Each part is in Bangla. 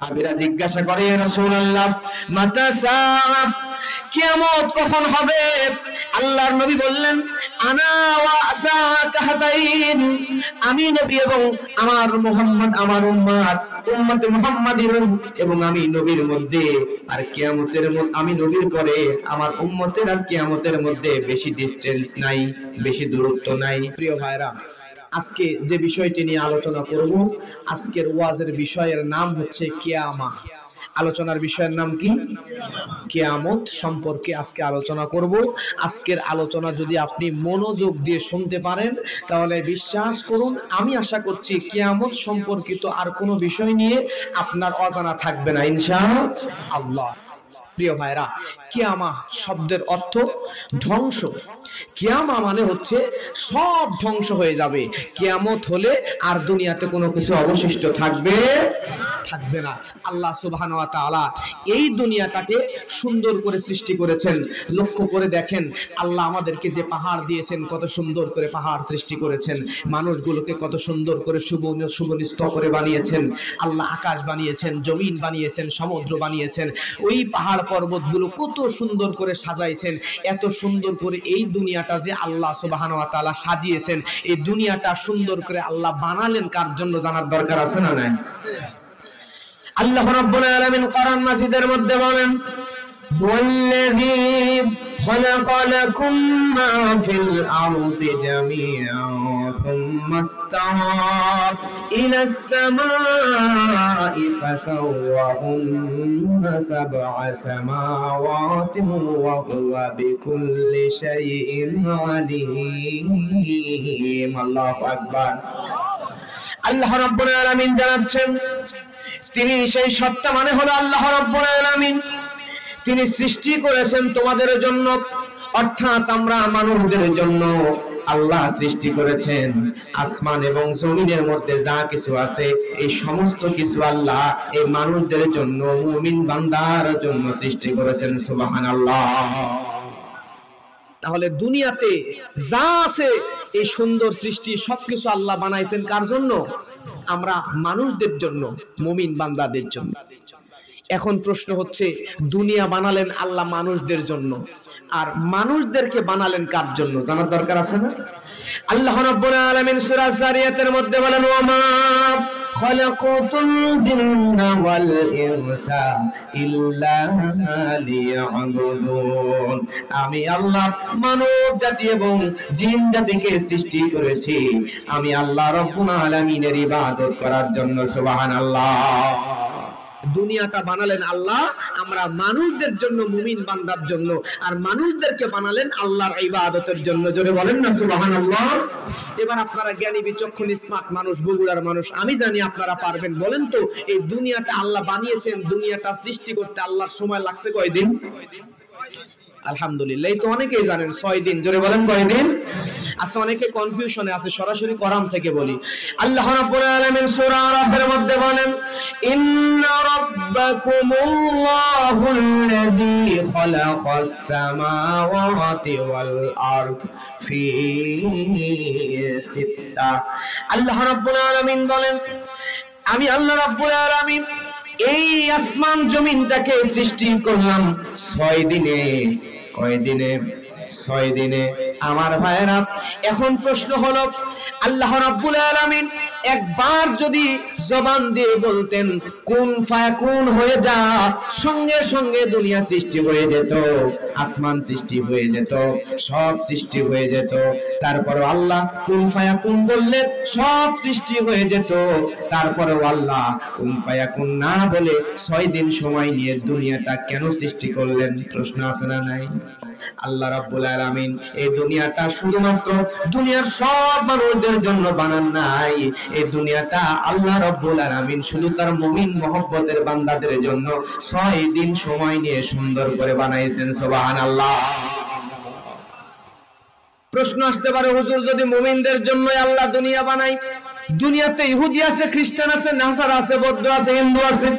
সাহাবীরা জিজ্ঞাসা করে, ইয়া রাসূলুল্লাহ মাতা সাআ, কিয়ামত কখন হবে? আল্লাহর নবী বললেন, আনা ওয়া সাআত হাতাইন, আমি নবী এবং আমার মুহাম্মদ, আমার উম্মতে মুহাম্মাদির এবং আমি নবীর মধ্যে আর কিয়ামতের মধ্যে, আমি নবীর পরে আমার উম্মতের আর কিয়ামতের মধ্যে বেশি ডিসটেন্স নাই, বেশি দূরত্ব নাই। প্রিয় ভাইরা, আজকে যে বিষয়টি নিয়ে আলোচনা করব, আজকের ওয়াজের বিষয়ের নাম হচ্ছে কিয়ামত। আলোচনার বিষয়ের নাম কি? কিয়ামত সম্পর্কে আজকে আলোচনা করব। আজকের আলোচনা যদি আপনি মনোযোগ দিয়ে শুনতে পারেন, তাহলে বিশ্বাস করুন, আমি আশা করছি কিয়ামত সম্পর্কিত আর কোনো বিষয় নিয়ে আপনার অজানা থাকবে না ইনশাআল্লাহ। প্রিয় ভাইরা, কিয়ামা শব্দের অর্থ ধ্বংস। কিয়ামা মানে হচ্ছে সব ধ্বংস হয়ে যাবে। কিয়ামত হলে আর দুনিয়াতে কোনো কিছু অবশিষ্ট থাকবে না। আল্লাহ সুবহানাহু ওয়া তাআলা এই দুনিয়াটাকে সুন্দর করে সৃষ্টি করেছেন। লক্ষ্য করে দেখেন, আল্লাহ আমাদেরকে যে পাহাড় দিয়েছেন, কত সুন্দর করে পাহাড় সৃষ্টি করেছেন। মানুষগুলোকে কত সুন্দর করে সুবনিস্থ করে বানিয়েছেন। আল্লাহ আকাশ বানিয়েছেন, জমিন বানিয়েছেন, সমুদ্র বানিয়েছেন। ওই পাহাড় পর্বতগুলো কত সুন্দর করে সাজাইছেন। এত সুন্দর করে এই দুনিয়াটা যে আল্লাহ সুবহানাহু ওয়া তাআলা সাজিয়েছেন, এই দুনিয়াটা সুন্দর করে আল্লাহ বানালেন কার জন্য জানার দরকার আছে না নাই? আল্লাহ রাব্বুল আলামিন কোরআন মাজিদের মধ্যে বলেন, ওয়াল্লাযী খালাকা লাকুম মা ফিল আরদি জামিআন সুম্মা ইসতাওয়া ইলাস সামাই ফাসাওয়াহুন্না সাবআ সামাওয়াতিন ওয়া হুয়া বিকুল্লি শাইইন আলীম। আল্লাহু আকবার। আল্লাহ রাব্বুল আলামিন জানাচ্ছেন, তিনি সেই সত্তা, মানে হলো আল্লাহ রাব্বুল আলামিন। তিনি সৃষ্টি করেছেন তোমাদের জন্য, অর্থাৎ আমরা মানুষদের জন্য আল্লাহ সৃষ্টি করেছেন। আসমান এবং জমিনের মধ্যে যা কিছু আছে, এই সমস্ত কিছু আল্লাহ এই মানুষদের জন্য, মুমিন বান্দার জন্য সৃষ্টি করেছেন। সুবহানাল্লাহ। তাহলে দুনিয়াতে যা আছে, এই সুন্দর সৃষ্টি সবকিছু আল্লাহ বানাইছেন কার জন্য? আমরা মানুষদের জন্য, মুমিন বান্দাদের জন্য। এখন প্রশ্ন হচ্ছে, দুনিয়া বানালেন আল্লাহ মানুষদের জন্য, আর মানুষদেরকে বানালেন কার জন্য জানার দরকার আছে না? আল্লাহ রাব্বুল আলামিন সূরা যারিয়াতের মধ্যে বলেন, ওয়া মা খালাকাতুল জিন্না ওয়াল ইনসা ইল্লা লিয়াবুদুন, আমি আল্লাহ মানব জাতি এবং জিন জাতিকে সৃষ্টি করেছি আমি আল্লাহ রাব্বুল আলামিনের ইবাদত করার জন্য। সুবহানাল্লাহ। দুনিয়াটা বানালেন আল্লাহ, আমরা মানুষদের জন্য, মুমিন বান্দার জন্য, আর মানুষদেরকে বানালেন আল্লাহর ইবাদতের জন্য। জোরে বলেন না সুবহানাল্লাহ। এবার আপনারা জ্ঞানী, বিচক্ষণ, স্মার্ট মানুষ, বগুড়ার মানুষ, আমি জানি আপনারা পারবেন। বলেন তো, এই দুনিয়াটা আল্লাহ বানিয়েছেন, দুনিয়াটা সৃষ্টি করতে আল্লাহর সময় লাগছে কয়দিন? আলহামদুলিল্লাহ, এই তো অনেকেই জানেন 6 দিন। জোরে বলেন কয়দিন? আচ্ছা, অনেকে কনফিউশনে আছে, সরাসরি কোরআন থেকে বলি। আল্লাহ রাব্বুল আলামিন সূরা আরাফের মধ্যে বলেন, ইন্না রাব্বাকুমুল্লাহুল্লাযী খালাকাস সামাওয়াতি ওয়াল আরদ ফি সিত্তা। আল্লাহ রাব্বুল আলামিন বলেন, আমি আল্লাহ রাব্বুল আলামিন এই আসমান জমিনটাকে সৃষ্টি করলাম 6 দিনে। কয় দিনে? 6 দিনে। আমার ভাইয়েরা, এখন প্রশ্ন হলো, আল্লাহ রাব্বুল আলামিন একবার যদি জবান দিয়ে বলতেন কুন ফায়াকুন হয়ে যা, সঙ্গে সঙ্গে দুনিয়া সৃষ্টি হয়ে যেত, আসমান সৃষ্টি হয়ে যেত, সব সৃষ্টি হয়ে যেত। তারপরে আল্লাহ কুন ফায়াকুন বললে সব সৃষ্টি হয়ে যেত। তারপরে আল্লাহ কুন ফায়াকুন না বলে 6 দিন সময় নিয়ে দুনিয়াটা কেন সৃষ্টি করলেন? প্রশ্ন আছে না নাই? আল্লাহ রাব্বুল আলামিন এই দুনিয়াটা শুধুমাত্র দুনিয়ার সব মানুষদের জন্য বানান নাই। এই দুনিয়াটা আল্লাহ রাব্বুল আলামিন শুধু তার মুমিন মহব্বতের বান্দাদের জন্য 6 দিন সময় নিয়ে সুন্দর করে বানাইছেন। সুবহানাল্লাহ। প্রশ্ন আসতে পারে, হুজুর, যদি মুমিনদের জন্য আল্লাহ দুনিয়া বানায়, দুনিয়াতে ইহুদি আছে, খ্রিস্টান আছে, নাসারা আছে, বৌদ্ধ আছে, হিন্দু আছে,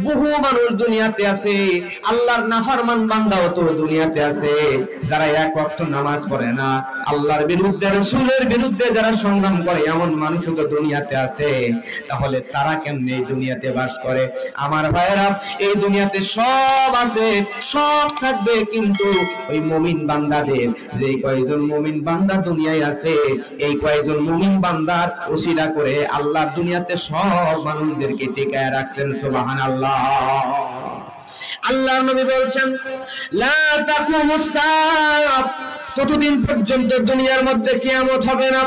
বহু মানুষ দুনিয়াতে আছে, আল্লাহর নাফরমান বান্দাও তো দুনিয়াতে আছে, যারা এক ওয়াক্ত নামাজ পড়ে না, আল্লাহর বিরুদ্ধে রাসূলের বিরুদ্ধে যারা সংগ্রাম করে, এমন মানুষও তো দুনিয়াতে আছে। তাহলে তারা কেমনে এই দুনিয়াতে বাস করে? আমার ভাইরা, এই দুনিয়াতে সব আছে, সব থাকবে, কিন্তু ওই মুমিন বান্দাদের, যে কয়জন মুমিন বান্দা দুনিয়ায় আছে, এই কয়জন মুমিন বান্দার ওসিলা করে আল্লাহ দুনিয়াতে সব মানুষদেরকে টিকায় রাখছেন। সুবহানাল্লাহ। আল্লাহর নবী বলছেন, লা তাকুমুস সাআ, ততদিন পর্যন্ত দুনিয়ার মধ্যে কিয়ামত হবে না,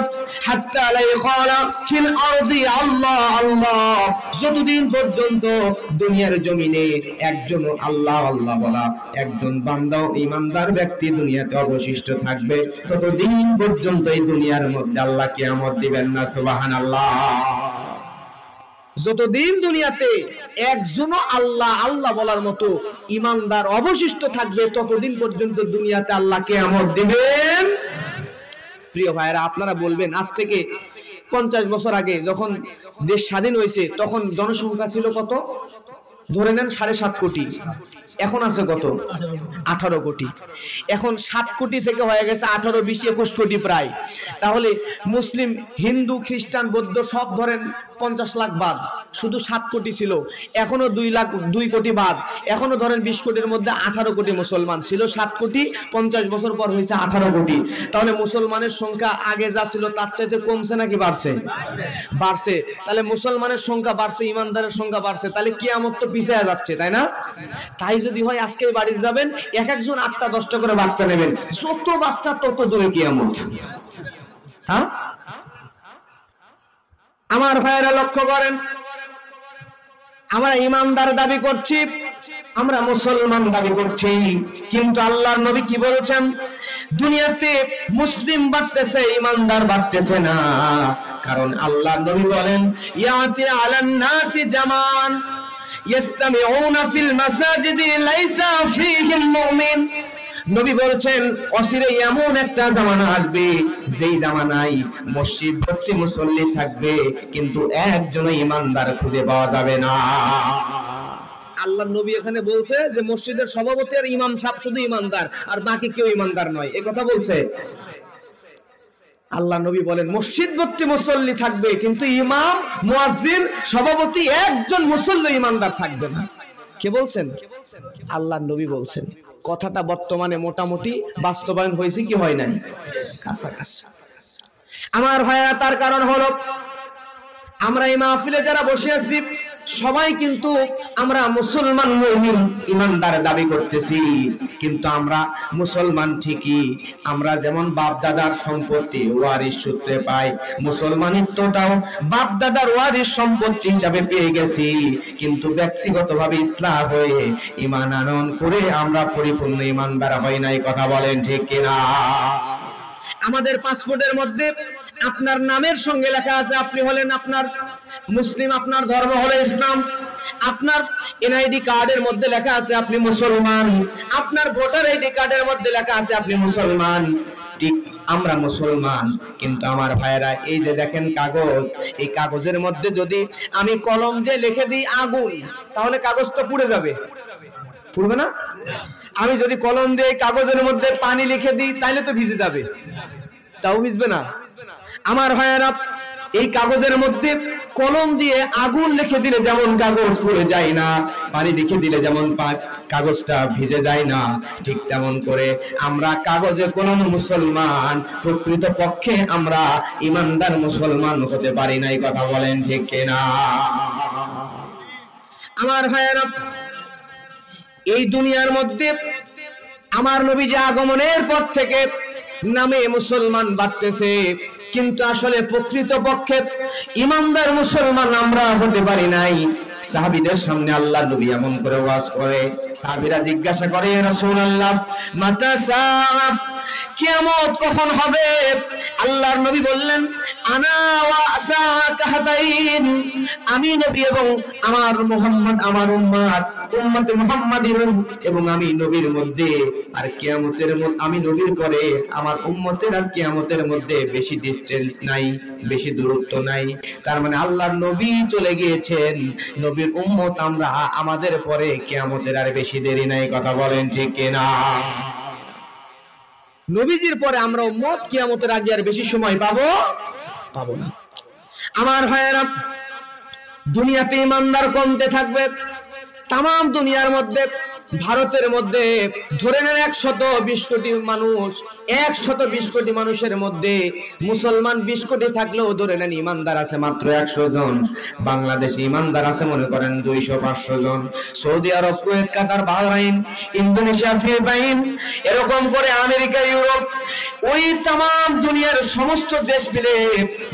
হাত্তা লা ইয়াকালা ফিল আরদি আল্লাহ আল্লাহ, যতদিন পর্যন্ত দুনিয়ার জমিনে একজন আল্লাহ আল্লাহ বলা একজন বান্দা ঈমানদার ব্যক্তি দুনিয়াতে অবশিষ্ট থাকবে, ততদিন পর্যন্ত এই দুনিয়ার মধ্যে আল্লাহ কিয়ামত দিবেন না। সুবহানাল্লাহ। যতদিন দুনিয়াতে একজন আল্লাহ আল্লাহ বলার মতো ঈমানদার অবশিষ্ট থাকবে, ততদিন পর্যন্ত দুনিয়াতে আল্লাহ কিয়ামত দিবেন। প্রিয় ভাইরা, আপনারা বলবেন, আজ থেকে 50 বছর আগে যখন দেশ স্বাধীন হয়েছে, তখন জনসংখ্যা ছিল কত? ধরে নেন 7.5 কোটি। এখন আছে কত? 18 কোটি। এখন 7 কোটি থেকে হয়ে গেছে 18, 20, 21 কোটি প্রায়। তাহলে মুসলিম, হিন্দু, খ্রিস্টান, বৌদ্ধ সব ধরেন 50 লাখ বাদ, শুধু 7 কোটি ছিল। এখনো 2 কোটি বাদ, এখনো ধরেন 20 কোটির মধ্যে 18 কোটি মুসলমান ছিল। 7 কোটি 50 বছর পর হয়েছে 18 কোটি। তাহলে মুসলমানের সংখ্যা আগে যা ছিল তার চাইতে কমছে নাকি বাড়ছে? বাড়ছে। তাহলে মুসলমানের সংখ্যা বাড়ছে, ইমানদারের সংখ্যা বাড়ছে, তাহলে কিয়ামত তো পিছায়া যাচ্ছে, তাই না? তাই যদি হয় আজকে বাড়ি যাবেন, এক একজন 8টা 10টা করে বাচ্চা নেবেন, যত বাচ্চা তত দূরে কিয়ামত। হ্যাঁ, আমার ভাইয়েরা লক্ষ্য করেন, আমরা ইমানদার দাবি করছি, আমরা মুসলমান দাবি করছি, কিন্তু আল্লাহর নবী কি বলছেন? দুনিয়াতে মুসলিম বাড়তেছে, ইমানদার বাড়তেছে না। কারণ আল্লাহর নবী বলেন, ইয়াতি আলান নাসি জামান ইয়াসতামিউনা ফিল মাসাজিদি লাইসা ফীহিম মুমিন। নবী বলছেন, অচিরে এমন একটা জামানা আসবে, যেই জামানায় মসজিদ ভর্তি মুসল্লি থাকবে, কিন্তু একজন ইমানদার খুঁজে পাওয়া যাবে না। আল্লাহর নবী এখানে বলছে যে মসজিদের সভাপতি আর ইমাম সাহেব শুধু ইমানদার, আর বাকি কেউ ইমানদার নয়, এই কথা বলছে। আল্লাহ নবী বলেন মসজিদ ভর্তি মুসল্লি থাকবে, কিন্তু ইমাম, মুয়াজ্জিন, সভাপতি একজন মুসল্লি ইমানদার থাকবে না। কে বলছেন? আল্লাহর নবী বলছেন। কথাটা বর্তমানে মোটামুটি বাস্তবায়ন হয়েছে কি হয় নাই? কাছাকাছি। আমার ভাইয়া, তার কারণ হলো আমরা এই মাহফিলে যারা বসে আছি সবাই কিন্তু আমরা মুসলমান, মুমিন, ইমানদার দাবি করতেছি, কিন্তু আমরা মুসলমান ঠিকই। আমরা যেমন বাপ দাদার সম্পত্তি ওয়ারিশ সূত্রে পাই, মুসলমানিত্বটাও বাপ দাদার ওয়ারিশ সম্পত্তি হিসাবে পেয়ে গেছি, কিন্তু ব্যক্তিগতভাবে ইসলাম হয়ে ঈমান আনয়ন করে আমরা পরিপূর্ণ ইমানদার হই নাই। কথা বলেন ঠিক কিনা? আমাদের পাসপোর্টের মধ্যে আপনার নামের সঙ্গে লেখা আছে আপনি হলেন আপনার মুসলিম, আপনার ধর্ম হলো ইসলাম। আপনার এনআইডি কার্ডের মধ্যে লেখা আছে আপনি মুসলমান, আপনার ভোটার আইডি কার্ডের মধ্যে লেখা আছে আপনি মুসলমান। ঠিক আমরা মুসলমান, কিন্তু আমার ভাইয়েরা, এই যে দেখেন কাগজ, এই কাগজের মধ্যে যদি আমি কলম দিয়ে লিখে দিই আগুন, তাহলে কাগজ তো পুড়ে যাবে, পুড়বে না? আমি যদি কলম দিয়ে কাগজের মধ্যে পানি লিখে দিই তাহলে তো ভিজে যাবে, তাও ভিজবে না। আমার ভাইয়েরা, এই কাগজের মধ্যে কলম দিয়ে আগুন লিখে দিলে যেমন কাগজ পুড়ে যায় না, পানি লিখে দিলে যেমন কাগজটা ভিজে যায় না, ঠিক তেমন করে আমরা কাগজে কলম মুসলমান, প্রকৃত পক্ষে আমরা ইমানদার মুসলমান হতে পারি নাই। কথা বলেন ঠিক কিনা? আমার ভাইয়েরা, এই দুনিয়ার মধ্যে আমার নবীজি আগমনের পর থেকে নামে মুসলমান বাড়তেছে, কিন্তু আসলে প্রকৃত পক্ষে ইমানদার মুসলমান আমরা হতে পারি নাই। সাহাবীদের সামনে আল্লাহ নবী এমন করে ওয়াজ করে, সাহাবীরা জিজ্ঞাসা করে, ইয়া রাসূলুল্লাহ মাতা সাআ, কিয়ামত কখন হবে? আল্লাহর নবী বললেন, আনা ওয়া আসাকা হাতাইন, আমি নবী এবং আমার মুহাম্মদ আমার উম্মত মুহাম্মাদির এবং আমি নবীর মধ্যে আর কিয়ামতের মধ্যে, আমি নবীর পরে আমার উম্মতের আর কিয়ামতের মধ্যে বেশি ডিসটেন্স নাই, বেশি দূরত্ব নাই। তার মানে আল্লাহর নবী চলে গিয়েছেন, নবীর উম্মত আমরা, আমাদের পরে কিয়ামতের আর বেশি দেরি নাই। কথা বলেন ঠিক কিনা? নবীজির পরে আমরা উম্মত, কিয়ামতের আগে আর বেশি সময় পাবো না। আমার ভাইয়েরা, দুনিয়াতে ইমানদার কমতে থাকবে। তাম দুনিয়ার মধ্যে, ভারতের মধ্যে ধরে নেন 120 কোটি মানুষ, 120 কোটি মানুষের মধ্যে মুসলমান 20 কোটি থাকলেও ধরে নেন ইমানদার আছে মাত্র 100 জন। বাংলাদেশে ইমানদার আছে মনে করেন 200-500 জন। সৌদি আরব, কুয়েত, কাতার, বাহরাইন, ইন্দোনেশিয়া, ফিলিপাইন, এরকম করে আমেরিকা, ইউরোপ, ওই তাম দুনিয়ার সমস্ত দেশ মিলে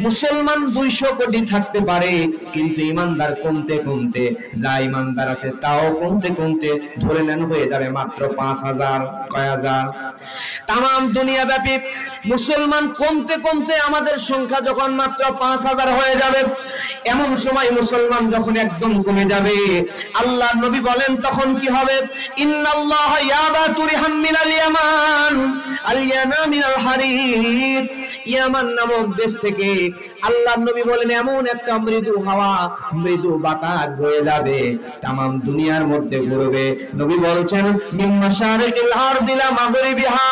মুসলমান 200 কোটি থাকতে পারে, কিন্তু ইমানদার কমতে কমতে, যা ইমানদার আছে তাও কমতে কমতে ধরে নেন হয়ে যাবে মাত্র 5000। কয় হাজার? তাম দুনিয়া ব্যাপী মুসলমান কমতে কমতে আমাদের সংখ্যা যখন মাত্র 5000 হয়ে যাবে, এমন সময় মুসলমান যখন একদম কমে যাবে, আল্লাহ নবী বলেন তখন কি হবে? ইন্নাল্লাহা ইয়াবাতু রিহাম মিনাল ইয়ামান আল-ইয়ানা মিনাল হারির। ইয়ামান নামক দেশ থেকে আল্লাহ নবী বলেন এমন একটা মৃদু হাওয়া, মৃদু বাতাস বয়ে যাবে, তামাম দুনিয়ার মধ্যে ঘুরবে। নবী বলছেন মিন মাশারিকিল আরদি ইলা মাগরিবিহা।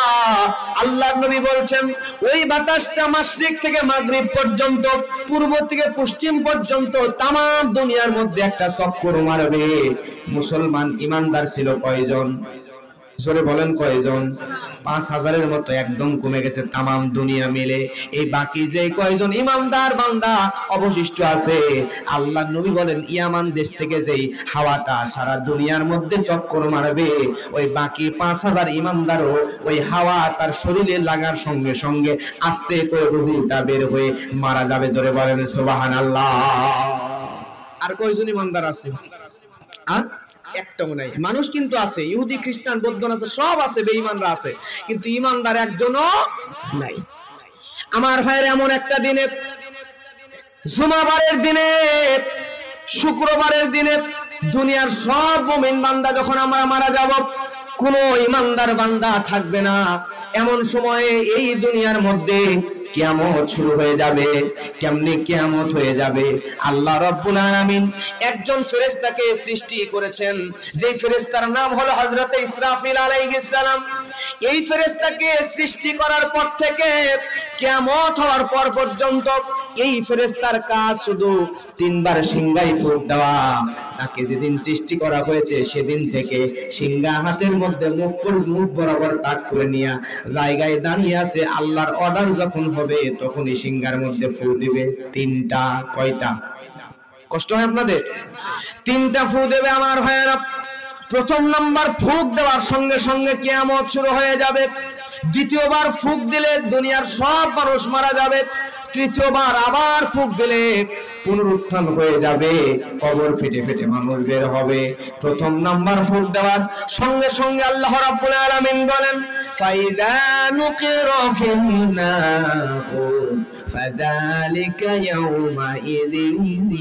আল্লাহ নবী বলছেন ওই বাতাসটা মাশরিক থেকে মাগরিব পর্যন্ত, পূর্ব থেকে পশ্চিম পর্যন্ত তামাম দুনিয়ার মধ্যে একটা চক্কর মারবে। মুসলমান ইমানদার ছিল কয়জন? জোরে বলেন কয়জন? 5000-এর মতো একদম কমে গেছে তামাম দুনিয়া মিলে। এই বাকি যে কয়জন ইমানদার বান্দা অবশিষ্ট আছে, আল্লাহ নবী বলেন ইয়ামান দেশ থেকে যেই হাওয়াটা সারা দুনিয়ার মধ্যে চক্কর মারবে, ওই বাকি 5000 ইমানদারও ওই হাওয়া তার শরীরে লাগার সঙ্গে সঙ্গে আস্তে করে রূহটা বের হয়ে মারা যাবে। জোরে বলেন সুবহানাল্লাহ। আর কয়জন ইমানদার আছে? একটাও নাই। মানুষ কিন্তু আছে, ইহুদি, খ্রিস্টান, বৌদ্ধ আছে, সব আছে, বেঈমানরা আছে, কিন্তু ইমানদার একজনও নাই। আমার ভাইয়ের, এমন একটা দিনে, জুমাবারের দিনে, শুক্রবারের দিনে, দুনিয়ার সব মুমিন বান্দা যখন আমরা মারা যাব, কোন ইমানদার বান্দা থাকবে না। এমন সময়ে এই দুনিয়ার মধ্যে কিয়ামত শুরু হয়ে যাবে। কেমনে কিয়ামত হয়ে যাবে? আল্লাহ রাব্বুল আলামিন একজন ফেরেশতাকে সৃষ্টি করেছেন, যেই ফেরেশতার নাম হলো হযরত ইসরাফিল আলাইহিস সালাম। এই ফেরেশতাকে সৃষ্টি করার পর থেকে কিয়ামত হওয়ার পর পর্যন্ত এই ফেরেশতার কাজ শুধু 3 বার সিংহায় ফুঁক দেওয়া। তাকে যেদিন সৃষ্টি করা হয়েছে সেদিন থেকে সিংহা হাতের মধ্যে মুখ বরাবর তাক করে নিয়ে জায়গায় দাঁড়িয়ে আছে। আল্লাহর অর্ডার যখন হবে তখনই সিংহার মধ্যে ফুঁক দিবে 3টা। কয়টা? কষ্ট হয় আপনাদের? 3টা ফুঁক দেবে আমার ভাইয়েরা। প্রথম নাম্বার ফুঁক দেওয়ার সঙ্গে সঙ্গে কিয়ামত শুরু হয়ে যাবে। দ্বিতীয়বার ফুঁক দিলে দুনিয়ার সব মানুষ মারা যাবে। তৃতীয়বার আবার ফুঁক দিলে পুনরুত্থান হয়ে যাবে, কবর ফেটে ফেটে মানুষ বের হবে। প্রথম নাম্বার ফুঁক দেওয়ার সঙ্গে সঙ্গে আল্লাহ রাব্বুল আলামিন বলেন ফাইদা নুকিরা ফিন্নার ফাযালিকা ইয়াউমাইযিন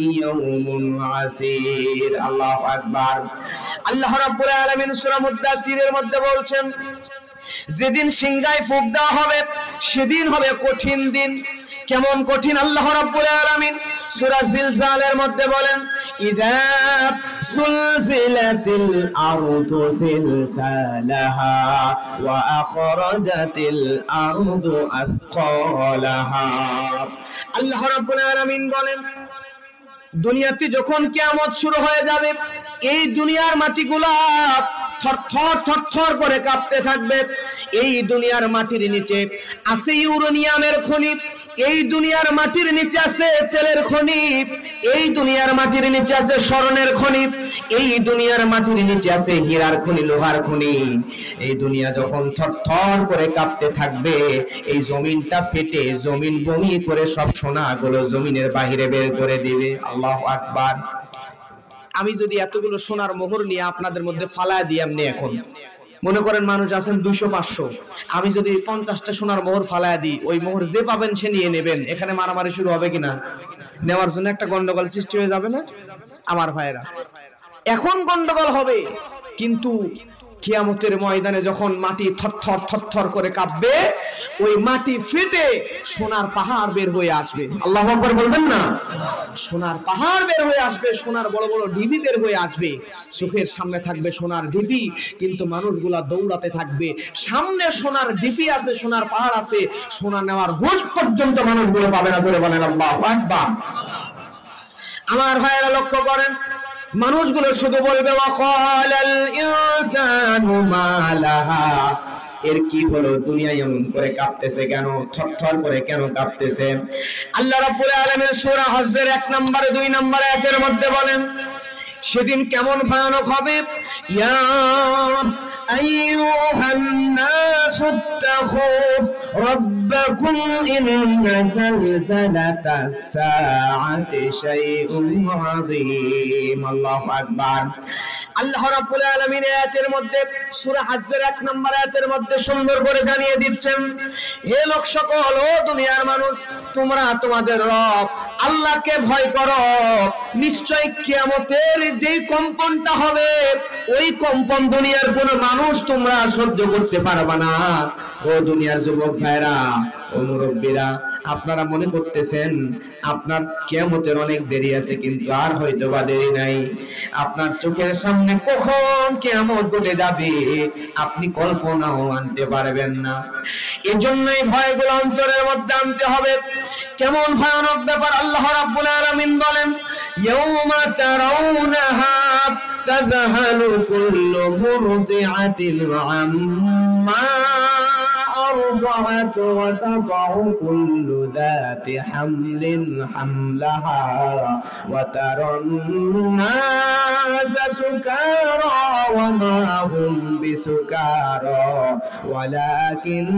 ইয়াউমুন আসীর। আল্লাহু আকবার। আল্লাহ রাব্বুল আলামিন সূরা মুদ্দাসসিরের মধ্যে বলছেন যেদিন সিংহায় ফুঁক দেওয়া হবে সেদিন হবে কঠিন দিন। কেমন কঠিন? আল্লাহ রাব্বুল আলামিন সূরা জিলজালের মধ্যে বলেন ইযা সুলজিলাতিল আরদু জিলজালাহা ওয়া আখরাজাতিল আরদু আথকালাহা। আল্লাহ রাব্বুল আলামিন বলেন দুনিয়াতে যখন কিয়ামত শুরু হয়ে যাবে, এই দুনিয়ার মাটিগুলা থরথর থরথর করে কাঁপতে থাকবে। এই দুনিয়ার মাটির নিচে আছে ইউরেনিয়ামের খনি, এই দুনিয়ার মাটির নিচে আছে তেলের খনি, এই দুনিয়ার মাটির নিচে আছে স্বর্ণের খনি, এই দুনিয়ার মাটির নিচে আছে হীরার খনি, লোহার খনি। এই দুনিয়া যখন থরথর করে কাঁপতে থাকবে, এই জমিনটা ফেটে জমিন বমি করে সব সোনাগুলো জমিনের বাহিরে বের করে দিবে। আল্লাহু আকবার। আমি যদি এতগুলো সোনার মোহর নিয়ে আপনাদের মধ্যে ফালায় দিই, আপনি এখন মনে করেন মানুষ আছেন 200-500, আমি যদি 50টা সোনার মোহর ফালায়া দিই, ওই মোহর যে পাবেন সে নিয়ে নেবেন, এখানে মারামারি শুরু হবে কিনা? নেওয়ার জন্য একটা গন্ডগোল সৃষ্টি হয়ে যাবে না আমার ভাইরা? এখন গন্ডগোল হবে, কিন্তু কিয়ামতের ময়দানে যখন মাটি থরথর থরথর করে কাঁপবে, ওই মাটি ফেটে সোনার পাহাড় বের হয়ে আসবে। আল্লাহু আকবার বলবেন না? সোনার পাহাড় বের হয়ে আসবে, সোনার বড় বড় ঢিবি বের হয়ে আসবে। চোখের সামনে থাকবে সোনার ঢিবি, কিন্তু মানুষগুলা দৌড়াতে থাকবে। সামনে সোনার ঢিবি আছে, সোনার পাহাড় আছে, সোনা নেওয়ার হুঁশ পর্যন্ত মানুষগুলো পাবে না। ধরে বলেন আল্লাহু আকবার। আমার ভাইরা লক্ষ্য করেন, মানুষগুলো শুধু বলবে ওয়াকালাল ইনসানু মা লাহা, এর কি হলো, দুনিয়া এমন করে কাঁপতেছে কেন, থরথর করে কেন কাঁপতেছে? আল্লাহ রাব্বুল আলামিন সূরা হজের 1 নম্বর 2 নম্বর আয়াতের মধ্যে বলেন, সেদিন কেমন ভয়ানক হবে। ইয়া আইয়ুহান নাসু ইত্তাখু রাব্বাকুম ইন্না যালজালাতাস সাআতি শাইউন আযীম। আল্লাহু আকবার। আল্লাহ রাব্বুল আলামিন আয়াতের মধ্যে সূরা হজের 1 নম্বর আয়াতের মধ্যে সুন্দর করে জানিয়ে দিচ্ছেন, হে লোক সকল, ও দুনিয়ার মানুষ, তোমরা তোমাদের রব আল্লাহকে ভয় করো। নিশ্চয় কিয়ামতের যেই কম্পনটা হবে, ওই কম্পন দুনিয়ার কোনো মানুষ তোমরা সহ্য করতে পারবে না। ও দুনিয়ার যুবক ভাইরা, ও মুরব্বীরা, আপনারা মনে করতেছেন আপনার কিয়ামতের অনেক দেরি আছে, কিন্তু আর হয়তো বা দেরি নাই। আপনার চোখের সামনে কখন কিয়ামত ঘটে যাবে আপনি কল্পনাও আনতে পারবেন না। এজন্যই ভয়গুলো অন্তরের মধ্যে আনতে হবে। কেমন ভয়ানক ব্যাপার! আল্লাহ রাব্বুল আলামিন বলেন, ইয়াউমা তারাউনাহা তাযহালু কুল্লু মুরদিআতিন আম্মা أرضعت وتضع كل ذات حمل حملها وترى الناس سكارى وما هم بسكارى ولكن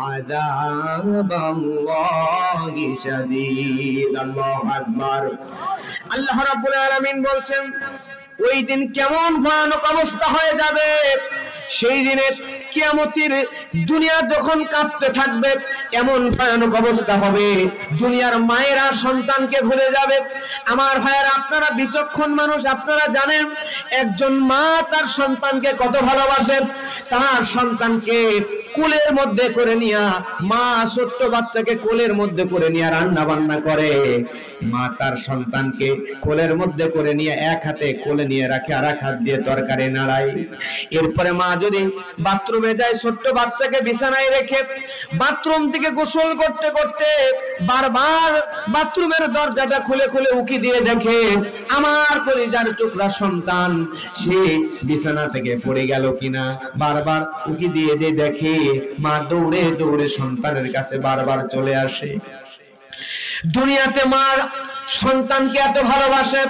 عذاب الله شديد। الله أكبر। আল্লাহ রাব্বুল আলামিন বলছেন, ওই দিন কেমন ভয়ানক অবস্থা হয়ে যাবে। সেই দিনে কিয়ামতের দুনিয়া যখন কাঁপতে থাকবে, এমন ভয়ানক অবস্থা হবে, দুনিয়ার মায়েরা সন্তানকে ভুলে যাবে। আমার ভাইয়েরা, আপনারা বিচক্ষণ মানুষ, আপনারা জানেন একজন মা তার সন্তানকে কত ভালোবাসে। তার সন্তানকে কোলের মধ্যে করে নিয়া, মা ছোট্ট বাচ্চাকে কোলের মধ্যে করে নিয়ে রান্না বান্না করে। মা তার সন্তানকে কোলের মধ্যে করে নিয়ে এক হাতে কোলে নিয়ে রাখে, আর এক হাত দিয়ে তরকারি নাড়ায়। এরপরে মা যদি বাথরুমে যায়, ছোট্ট বাচ্চাকে বিছানায় রেখে বাথরুম থেকে গোসল করতে করতে বারবার বাথরুমের দরজাটা খুলে খুলে উকি দিয়ে দেখে আমার কলিজার টুকরা সন্তান সে বিছানা থেকে পড়ে গেল কিনা। বারবার উকি দিয়ে দিয়ে দেখে মা দৌড়ে দৌড়ে সন্তানের কাছে বারবার চলে আসে। দুনিয়াতে মা সন্তানকে এত ভালোবাসে,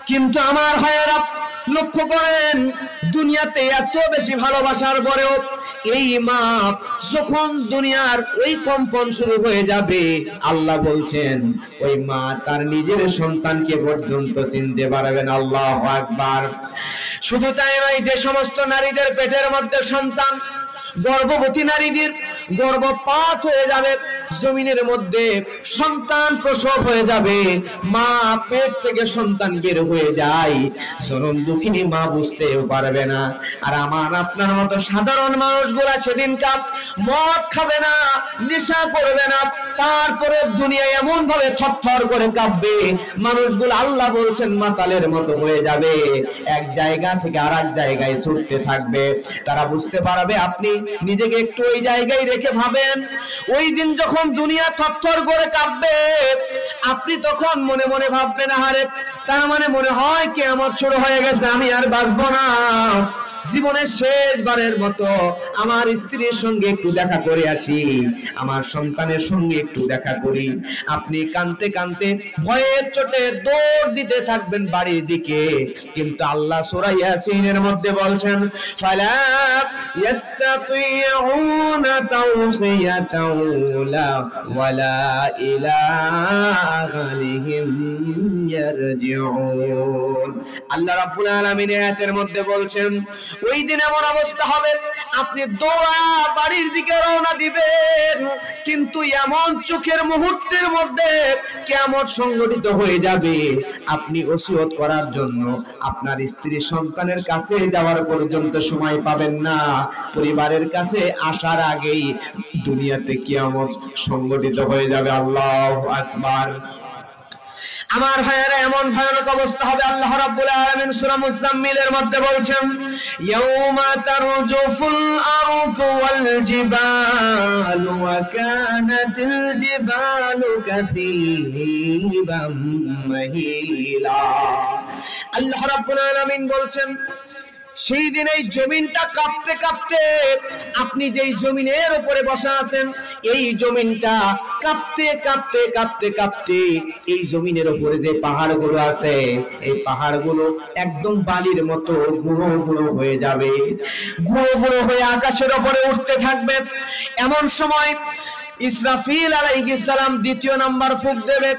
কিন্তু আমার ভাইয়েরা লক্ষ্য করেন, দুনিয়াতে এত বেশি ভালোবাসার পরেও এই মা যখন দুনিয়ার ওই কম্পন শুরু হয়ে যাবে, আল্লাহ বলছেন ওই মা তার নিজের সন্তানকে পর্যন্ত চিনতে পারবেন। আল্লাহু আকবার। শুধু তাই নয়, যে সমস্ত নারীদের পেটের মধ্যে সন্তান, গর্ভবতী নারীদের গর্ভপাত হয়ে যাবে, জমিনের মধ্যে সন্তান প্রসব হয়ে যাবে, মা পেট থেকে সন্তান বের হয়ে যায়, চরম দুঃখিনী মা বুঝতেও পারবে না। আর আমার আপনার মতো সাধারণ মানুষগুলা সেদিন মদ খাবে না, নেশা করবে না, তারপরে দুনিয়া এমন ভাবে থরথর করে কাঁপবে, মানুষগুলো আল্লাহ বলছেন মাতালের মতো হয়ে যাবে, এক জায়গা থেকে আর এক জায়গায় ছুটতে থাকবে। তারা বুঝতে পারবে, আপনি নিজেকে একটু ওই জায়গায় রেখে ভাবেন, ওই দিন যখন দুনিয়া থরথর করে কাঁপবে, আপনি তখন মনে মনে ভাববেন, আরে তার মানে মনে হয় কিয়ামত শুরু হয়ে গেছে, আমি আর বাঁচবো না, জীবনের শেষবারের মতো আমার স্ত্রীর সঙ্গে একটু দেখা করে আসি, আমার সন্তানের সঙ্গে একটু দেখা করি। আপনি কাঁদতে কাঁদতে ভয়ের চোটে দৌড় দিতে থাকবেন বাড়ির দিকে, কিন্তু আল্লাহ সূরা ইয়াসিনের মধ্যে বলছেন, ফালা ইয়াস্তাতিউনা তাওসিয়াতাও ওয়ালা ইলা আহলিহিম ইয়ারজিউন। আল্লাহ রাব্বুল আলামিন আয়াতের মধ্যে বলছেন, ওই দিন এমন অবস্থা হবে আপনি দৌড়া বাড়ির দিকে রওনা দিবেন, কিন্তু এমন চোখের মুহূর্তের মধ্যে কিয়ামত সংঘটিত হয়ে যাবে আপনি ওসিয়ত করার জন্য আপনার স্ত্রী সন্তানের কাছে যাওয়ার পর্যন্ত সময় পাবেন না। পরিবারের কাছে আসার আগেই দুনিয়াতে কিয়ামত সংঘটিত হয়ে যাবে। আল্লাহু আকবার। আমার ভাইয়েরা, এমন ভয়ানক অবস্থা হবে আল্লাহ রাব্বুল আলামিন সূরা মুজাম্মিলের মধ্যে বলছেন, ইয়াউমা তারজুফুল আরদু ওয়াল জিবালু ওয়া কানাতিল জিবালু কাসীবাম মাহিলা। আল্লাহ রাব্বুল আলামিন বলছেন সেই দিন এই জমিনটা কাঁপতে কাঁপতে, আপনি যেই জমিনের উপরে বসা আছেন এই জমিনটা কাঁপতে কাঁপতে কাঁপতে কাঁপতে এই জমিনের উপরে যে পাহাড়গুলো আছে এই পাহাড়গুলো একদম বালির মতো গুঁড়ো গুঁড়ো হয়ে যাবে, গুঁড়ো গুঁড়ো হয়ে আকাশের উপরে উঠতে থাকবে। এমন সময় ইসরাফিল আলাইহিস সালাম দ্বিতীয় নাম্বার ফুঁক দেবে।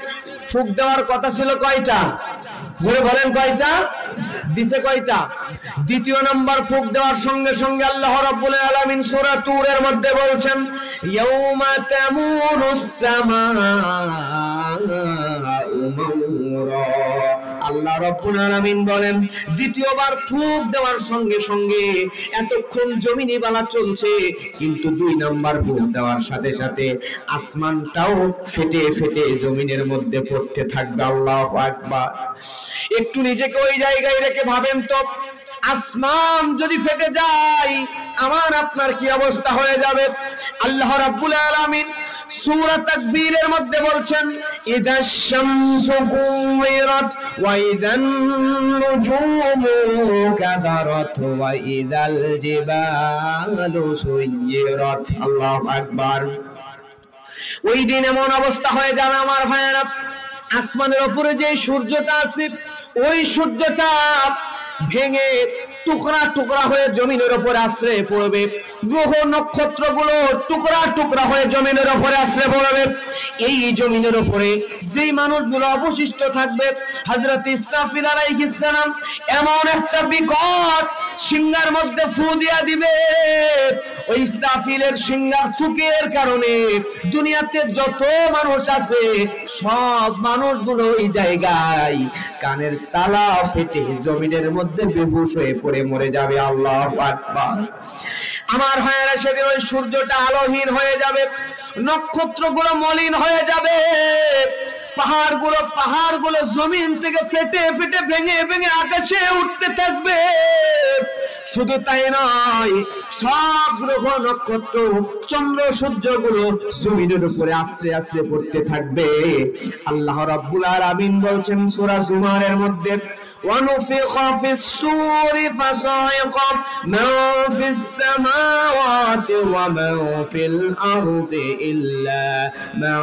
ফুঁক দেওয়ার কথা ছিল কয়টা? জোরে বলেন কয়টা? দিছে কয়টা? দ্বিতীয় নাম্বার ফুঁক দেওয়ার সঙ্গে সঙ্গে আল্লাহ রাব্বুল আলামিন সূরা তুরের মধ্যে বলছেন, ইয়াউমা তামুরুস সামাউ মাউরা। আল্লাহ রাব্বুল আলামিন বলেন দ্বিতীয়বার ফুঁক দেওয়ার সঙ্গে সঙ্গে এতক্ষণ জমিনে বালা চলছে, কিন্তু দুই নাম্বার ফুঁক দেওয়ার সাথে সাথে আসমানটাও ফেটে ফেটে জমিনের মধ্যে পড়তে থাকবে। আল্লাহু আকবার। একটু নিজেকে ওই জায়গায় রেখে ভাবেন তো, আসমান যদি ফেটে যায় আমার আপনার কি অবস্থা হয়ে যাবে? আল্লাহ রাব্বুল আলামিন সূরা তাকবীরের মধ্যে বলছেন, ইদাশ শামসু কুওয়িরাত ওয়া ইদান নুজুমু কাদারাত ওয়া ইদাল জিবালু সুয়িরাত। আল্লাহু আকবার। ওই দিন এমন অবস্থা হয়ে যাবে আমার ভাইয়েরা, আসমানের উপরে যে সূর্যটা আছে ওই সূর্যটা ভেঙে টুকরা টুকরা হয়ে জমিনের উপরে আশ্রয় পড়বে, গ্রহ নক্ষত্রগুলো টুকরা টুকরা হয়ে জমিনের উপরে আশ্রয় পড়বে। এই জমিনের উপরে যেই মানুষগুলো অবশিষ্ট থাকবে, হযরত ইসরাফিল আলাইহিস সালাম এমন একটা বিকট সিংহার মধ্যে ফু দিয়া দিবে, ওই ইসরাফিলের সিংহার ফুকের কারণে দুনিয়াতে যত মানুষ আছে সব মানুষগুলো ওই জায়গায় কানের তালা ফেটে জমিনের মধ্যে বেহুশ হয়ে পড়ে মরে যাবে। আল্লাহু আকবার। আমার ভাইয়েরা, সেদিন ওই সূর্যটা আলোহীন হয়ে যাবে, নক্ষত্রগুলো মলিন হয়ে যাবে, পাহাড়গুলো জমিন থেকে ফেটে ফেটে ভেঙে ভেঙে আকাশে উঠতে থাকবে। শুধু তাই নয়, সব গ্রহ নক্ষত্র চন্দ্র সূর্যগুলো জমিনের উপরে আশ্রে আশ্রে পড়তে থাকবে। আল্লাহ রাব্বুল আলামিন বলছেন সূরা জুমারের মধ্যে, وَنُفِخَ فِي الصُّورِ فَصَعِقَ مَن فِي السَّمَاوَاتِ وَمَن فِي الْأَرْضِ إِلَّا مَن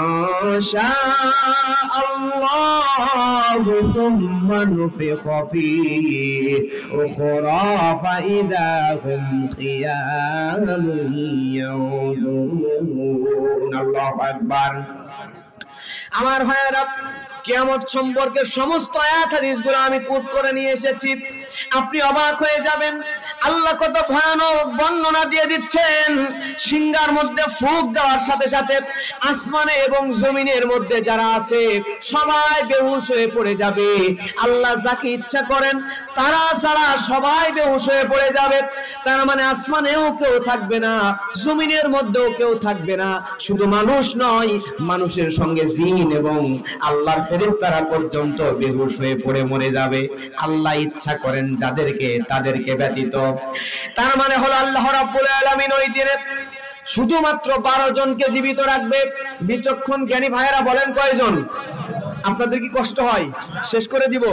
شَاءَ اللَّهُ ثُمَّ نُفِخَ فِيهِ أُخْرَى فَإِذَا هُمْ قِيَامٌ يَنظُرُونَ। আল্লাহু আকবার। আমার ভাইয়েরা, কিয়ামত সম্পর্কে সমস্ত আয়াত হাদিসগুলো আমি কোট করে নিয়ে এসেছি, আপনি অবাক হয়ে যাবেন। আল্লাহ কত ভয়ানক বর্ণনা দিয়ে দিচ্ছেন। সিংহার মধ্যে ফুঁক দেওয়ার সাথে সাথে আসমানে এবং জমিনের মধ্যে যারা আছে সবাই বেহুশ হয়ে পড়ে যাবে। আল্লাহ যাকে ইচ্ছা করেন তারা ছাড়া সবাই বেহুশ হয়ে পড়ে যাবে। তার মানে আসমানেও কেউ থাকবে না, জমিনের মধ্যেও কেউ থাকবে না। শুধু মানুষ নয়, মানুষের সঙ্গে জিন এবং আল্লাহর ফেরেশতারা পর্যন্ত বেহুশ হয়ে পড়ে মরে যাবে। আল্লাহ ইচ্ছা করেন যাদেরকে তাদেরকে ব্যতীত। তার মানে হলো আল্লাহ রাব্বুল আলামিন ওই দিনে শুধুমাত্র 12 জনকে জীবিত রাখবে। বিচক্ষণ জ্ঞানী ভাইয়েরা বলেন কয়জন? আপনাদের কি কষ্ট হয়? শেষ করে দিব?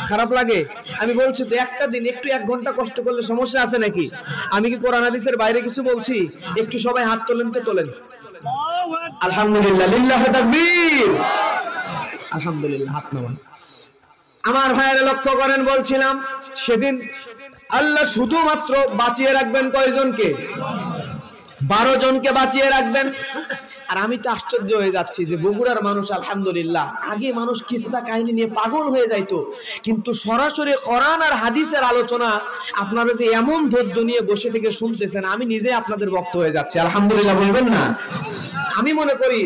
খারাপ লাগে? আমি বলছি তো, একটা দিন একটু 1 ঘন্টা কষ্ট করলে সমস্যা আছে নাকি? আমি কি কোরআন হাদিসের বাইরে কিছু বলছি? একটু সবাই হাত তোলেন তো, তোলেন। আলহামদুলিল্লাহ, লিল্লাহি তাকবীর। আলহামদুলিল্লাহ, হাত নামান। আমার ভাইয়েরা লক্ষ্য করেন, বলছিলাম সেদিন আল্লাহ শুধুমাত্র বাঁচিয়ে রাখবেন কয়জনকে? 12 জনকে বাঁচিয়ে রাখবেন। আর আমি তো আশ্চর্য হয়ে যাচ্ছি যে বগুড়ার মানুষ আলহামদুলিল্লাহ, আগে মানুষ কিসসা কাহিনী নিয়ে পাগল হয়ে যাইতো, কিন্তু সরাসরি কোরআন আর হাদিসের আলোচনা আপনারা যে এমন ধৈর্য নিয়ে বসে থেকে শুনতেছেন, আমি নিজে আপনাদের ভক্ত হয়ে যাচ্ছি। আলহামদুলিল্লাহ বলবেন না? আমি মনে করি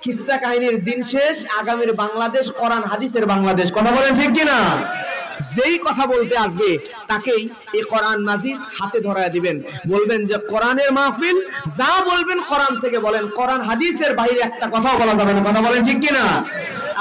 কিসসা কাহিনীর দিন শেষ, আগামীর বাংলাদেশ কোরআন হাদিসের বাংলাদেশ। কথা বলেন ঠিক কিনা? যেই কথা বলতে আসবে তাকেই এই কোরআন মাজিদ হাতে ধরায় দিবেন, বলবেন যে কোরআনের মাহফিল, যা বলবেন কোরআন থেকে বলেন, কোরআন হাদিসের বাইরে একটা কথাও বলা যাবে না। কথা বলেন ঠিক কিনা?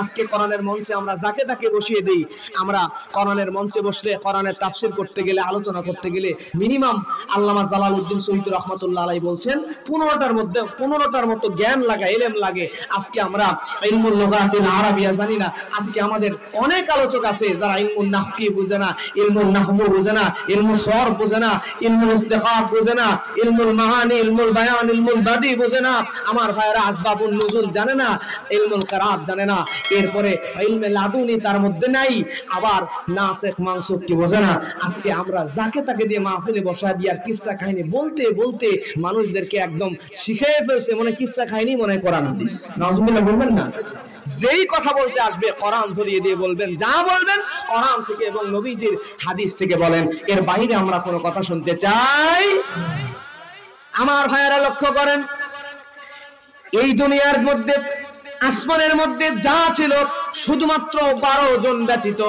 আজকে কোরআনের মঞ্চে আমরা যাকে তাকে বসিয়ে দেই। আমরা কোরআনের মঞ্চে বসলে কোরআনের তাফসীর করতে গেলে, আলোচনা করতে গেলে মিনিমাম আল্লামা জালালউদ্দিন সৈয়দ রাহমাতুল্লাহ আলাইহি বলছেন 15টার মতো জ্ঞান লাগে, ইলম লাগে। আজকে আমরা ইলমুল লুগাতিল আরাবিয়া জানি না। আজকে আমাদের অনেক আলোচক আছে যারা ইলমুল নাহকি বুঝে না, ইলমুল নাহবু বুঝে না, ইলমুল সরফ বুঝে না, ইলমুল ইস্তিখাব বুঝে না, ইলমুল মাহানি, ইলমুল বায়ান, ইলমুল বাদি বুঝে না। আমার ভাইরা আসবাবুন নুজুল জানে না, ইলমুল কিরাত জানে না, এরপরে ইলমে লাদুনি তার মধ্যে নাই, আবার নাসিখ মানসুখ কি বোঝে না। আজকে আমরা যাকে তাকে দিয়ে মাহফিলে বসায় দিয়ে আর কিসসা কাহিনী বলতে বলতে মানুষদেরকে একদম শিখিয়ে ফেলছে, মনে কিসসা কাহিনী মনে কোরআন হাদিস। নাউজুবিল্লাহ বলবেন না? যেই কথা বলতে আসবে কোরআন ধরিয়ে দিয়ে বলবেন, যা বলবেন কোরআন থেকে এবং নবীজির হাদিস থেকে বলেন, এর বাইরে আমরা কোনো কথা শুনতে চাই। আমার ভাইয়েরা লক্ষ্য করেন, এই দুনিয়ার মধ্যে, আসমানের মধ্যে যা ছিল শুধুমাত্র 12 জন ব্যতীত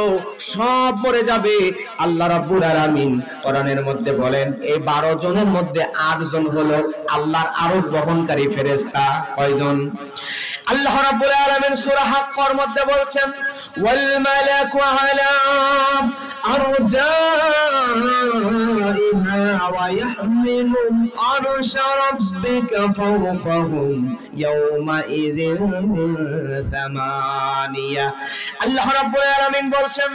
সব মরে যাবে। আল্লাহ রাব্বুল আলামিন কোরআনের মধ্যে বলেন, এই 12 জনের মধ্যে 8 জন হলো আল্লাহর আরশ বহনকারী ফেরেশতা। কয়জন? আল্লাহ রাব্বুল আলামিন সূরা হাক্কর মধ্যে বলছেন, ওয়াল মালাকু আলা আরজাইহা ওয়া ইয়াহমিলু আরশা রাব্বিকা ফাওকাহুম ইয়াওমা ইযিন সামানিয়া। আল্লাহ রাব্বুল আলামিন বলছেন,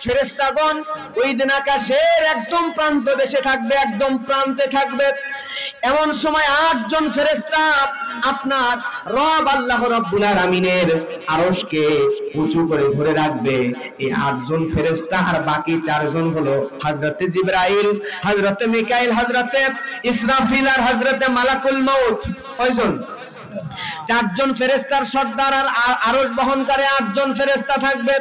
ফেরেশতাগণ ওই দিন আকাশের একদম প্রান্ত দেশে থাকবে, একদম প্রান্তে থাকবে। এমন সময় 8 জন ফেরেশতা আপনার রব আল্লাহ রাব্বুল আলামিনের আরশকে উঁচু করে ধরে রাখবে। এই 8 জন ফেরেশতা আর বাকি 4 জন হলো হযরতে জিবরাইল, হযরতে মিকাইল, হযরতে ইসরাফিল আর হযরতে মালাকুল মউত। কয়জন? 4 জন ফেরেশতার সর্দার আর আরশ বহনকারী 8 জন ফেরেশতা থাকবে।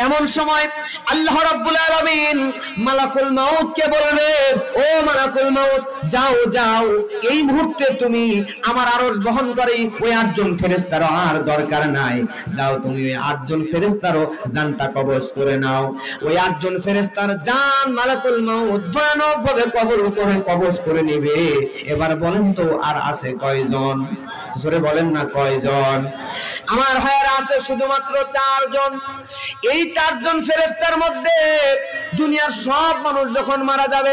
এমন সময় আল্লাহ রাব্বুল আলামিন মালাকুল মউতকে বলবে, ও মালাকুল মউত, যাও যাও, এই মুহূর্তে তুমি আমার আরশ বহনকারী ওই 8 জন ফেরেশতার আর দরকার নাই, যাও তুমি ওই 8 জন ফেরেশতারও জানটা কবজ করে নাও। ওই 8 জন ফেরেশতার জান মালাকুল মউত ভয়ানকভাবে কবজ করে নেবে। এবার বলেন তো আর আছে কয়জন? জোরে বলেন না, কয়জন? আমার ভাইয়েরা আছে শুধুমাত্র 4 জন। এই 4 জন ফেরেশতার মধ্যে দুনিয়ার সব মানুষ যখন মারা যাবে,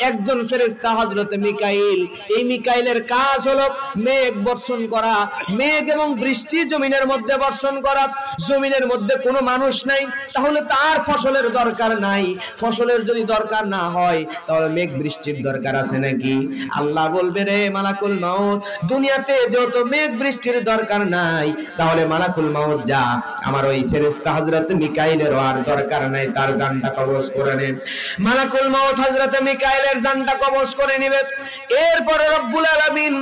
একজন ফেরেশতা হযরতে মিকাইল, এই মিকাইলের কাজ হলো মেঘ বর্ষণ করা, মেঘ এবং বৃষ্টি জমিনের মধ্যে বর্ষণ করা। জমিনের মধ্যে কোনো মানুষ নাই, তাহলে তার ফসলের দরকার নাই। ফসলের যদি দরকার না হয় তাহলে মেঘ বৃষ্টির দরকার আছে নাকি? আল্লাহ বলবে, রে মালাকুল মউত, দুনিয়াতে যত মেঘ বৃষ্টির দরকার নাই, তাহলে মালাকুল মউত যা, আমার ওই ফেরেশতা হযরতে মিকাইলের আর দরকার নাই, তার জানটা কবজ করে নে। মালাকুল মউত হযরতে মিকাইলের জানটা কবজ করে নেবে। এরপরে রব্বুল আলামিন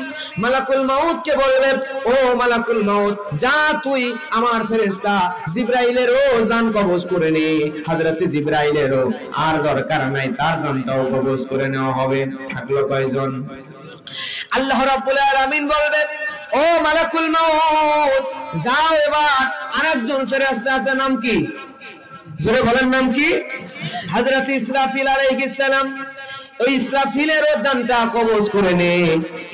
মালাকুল মউতকে বলবে, ও মালাকুল মউত, যা তুই আমার ফেরেশতা জিবরাইলেরও জান কবজ করে নে। হযরতে জিবরাইলেরও আর দরকার নাই, তার জানটাও কবজ করে নেওয়া হবে। থাকলো কয়জন? আল্লাহ রাব্বুল আলামিন বলবে, ও মালাকুল মউত, যাও এবার আরেকজন ফেরেশতা আছে, নাম কি? জোরে বলেন, নাম কি? হযরত ইসরাফিল আলাইহিস সালাম। ওই ইসরাফিলেরও জানটা কবজ করে নে।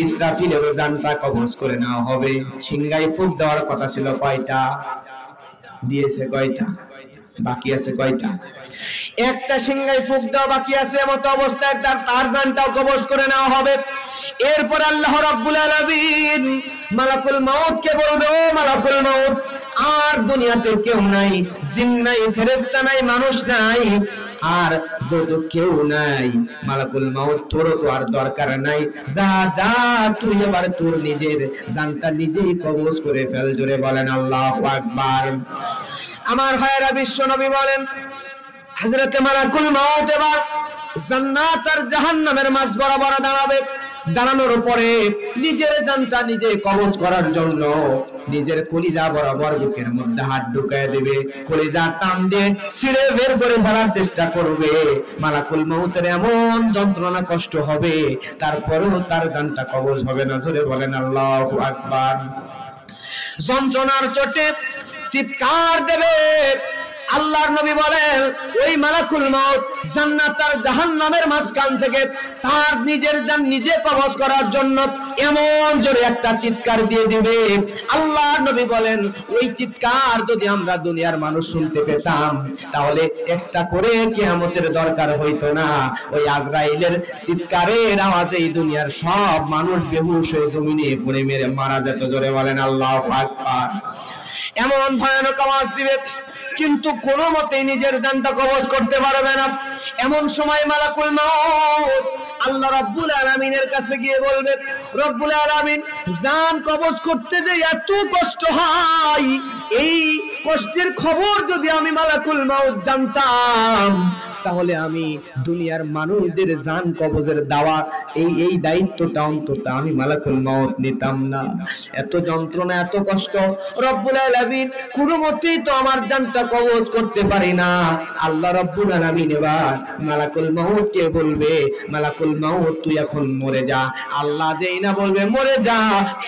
ইসরাফিলেরও জানটা কবজ করে নেওয়া হবে। সিংহায় ফুঁক দেওয়ার কথা ছিল কয়টা? দিয়েছে কয়টা? বাকি আছে কয়টা? একটা সিংহায় ফুঁক দেওয়া বাকি আছে। এমত অবস্থায় তার জানটাও কবজ করে নেওয়া হবে। এরপর আল্লাহ রাব্বুল আলামিন মালাকুল মউতকে বলবে, ও মালাকুল মউত, আর দুনিয়াতে কেউ নাই, জিন নাই, ফেরেশতা নাই, মানুষ নাই, আর যত কেউ নাই। মালাকুল মউত, তোর তো আর দরকার নাই, যা যা তুই এবার তোর নিজের জানটা নিজেই কবজ করে ফেল। জোরে বলেন আল্লাহু আকবার। আমার ভাইয়েরা, বিশ্ব নবী বলেন, হযরতে মালাকুল মউত এবার জান্নাত আর জাহান্নামের মাঝ বরাবর দাঁড়াবে। দাঁড়ানোর পরে নিজের জানটা নিজে কবজ করার জন্য নিজের কলিজা বরাবর বুকের মধ্যে হাত ঢুকায় দেবে, কলিজা টান দিয়ে ছিঁড়ে বের করে ফেলার চেষ্টা করবে। মালাকুল মউতের এমন যন্ত্রণা কষ্ট হবে, তারপরেও তার জানটা কবজ হবে না। জোরে বলেন আল্লাহু আকবার। যন্ত্রণার চোটে চিৎকার দেবে। আল্লাহর নবী বলেন ওই মালাকুল মউত জান্নাত আর জাহান্নামের মাঝখান থেকে তার নিজের জান নিজে কবজ করার জন্য এমন জোরে একটা চিৎকার দিয়ে দিবে। আল্লাহর নবী বলেন ওই চিৎকার যদি আমরা দুনিয়ার মানুষ শুনতে পেতাম তাহলে এক্সট্রা করে কিয়ামতের দরকার হইতো না। ওই আজরাইলের চিৎকারের আওয়াজেই দুনিয়ার সব মানুষ বেহুশ হয়ে জমিনে পড়ে মেরে মারা যেত। জোরে বলেন আল্লাহু আকবার। এমন ভয়ানক আওয়াজ দিবে, কিন্তু কোনো মতেই নিজের জানটা কবজ করতে পারবে না। এমন সময় মালাকুল মউত আল্লাহ রাব্বুল আলামিনের কাছে গিয়ে বলবে, রব্বুল আলামিন জান কবজ করতে যে এত কষ্ট হয়, এই কষ্টের খবর যদি আমি মালাকুল মউত জানতাম তাহলে আমি দুনিয়ার মানুষদের জান কবজের দাওয়াত এই দায়িত্বটা অন্তত আমি মালাকুল মউত নিতাম না। এত যন্ত্রণা, এত কষ্ট, রব্বুল আলামিন কোনো মতেই তো আমার জানটা কবজ করতে পারি না। আল্লাহ রব্বুল আলামিন এবার মালাকুল মউতকে বলবে, মালাকুল মউত তুই এখন মরে যা। আল্লাহ যেই না বলবে মরে যা,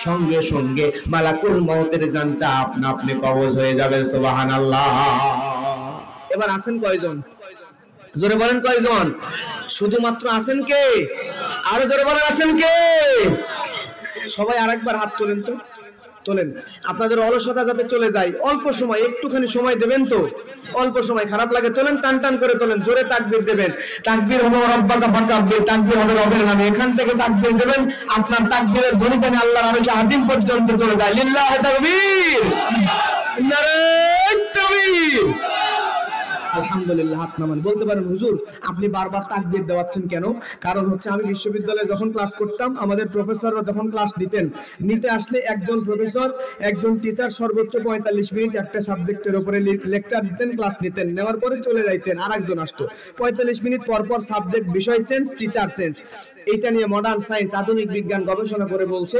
সঙ্গে সঙ্গে মালাকুল মউতের জানটা আপনা আপনি কবজ হয়ে যাবে। সুবহানাল্লাহ। এবার আছেন কয়জন? জোরে বলেন কয়জন? শুধুমাত্র আছেন কে? আরো জোরে বলেন আছেন কে? সবাই আরেকবার হাত তোলেন তো, তোলেন। আপনাদের অলসতা যাতে চলে যায়, অল্প সময় একটুখানি সময় দেবেন তো, অল্প সময়, খারাপ লাগে তোলেন, টান টান করে তোলেন। জোরে তাকবীর দেবেন। তাকবীর হবে রব্বাকা ফাকাব্বির, তাকবীর হবে রবের নামে। এখান থেকে তাকবীর দেবেন, আপনার তাকবীরের ধ্বনি যেন আল্লাহর আরশে আজিম পর্যন্ত চলে যায়। লিল্লাহি তাকবীর, নারায়ে তাকবীর। আলহামদুলিল্লাহ। হাত নামান। বলতে পারেন হুজুর আপনি বারবার তাকবীর দেওয়াচ্ছেন কেন? কারণ হচ্ছে আমি বিশ্ববিদ্যালয়ে যখন ক্লাস করতাম, আমাদের প্রফেসররা যখন ক্লাস নিতে আসলে একজন প্রফেসর, একজন টিচার সর্বোচ্চ 45 মিনিট একটা সাবজেক্টের উপরে লেকচার দিতেন, ক্লাস নিতেন, নেওয়ার পরে চলে যাইতেন, আরেকজন আসতো। 45 মিনিট পর পর সাবজেক্ট, বিষয় চেঞ্জ, টিচার চেঞ্জ। এইটা নিয়ে মডার্ন সায়েন্স, আধুনিক বিজ্ঞান গবেষণা করে বলছে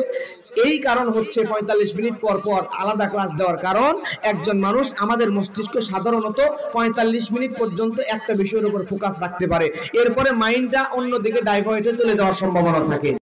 এই কারণ হচ্ছে 45 মিনিট পর পর আলাদা ক্লাস দেওয়ার কারণ, একজন মানুষ, আমাদের মস্তিষ্ক সাধারণত 45 মিনিট পর্যন্ত একটা বিষয়ের উপর ফোকাস রাখতে পারে, এরপরে মাইন্ডটা অন্যদিকে ডাইভার্ট হয়ে চলে যাওয়ার সম্ভাবনা থাকে।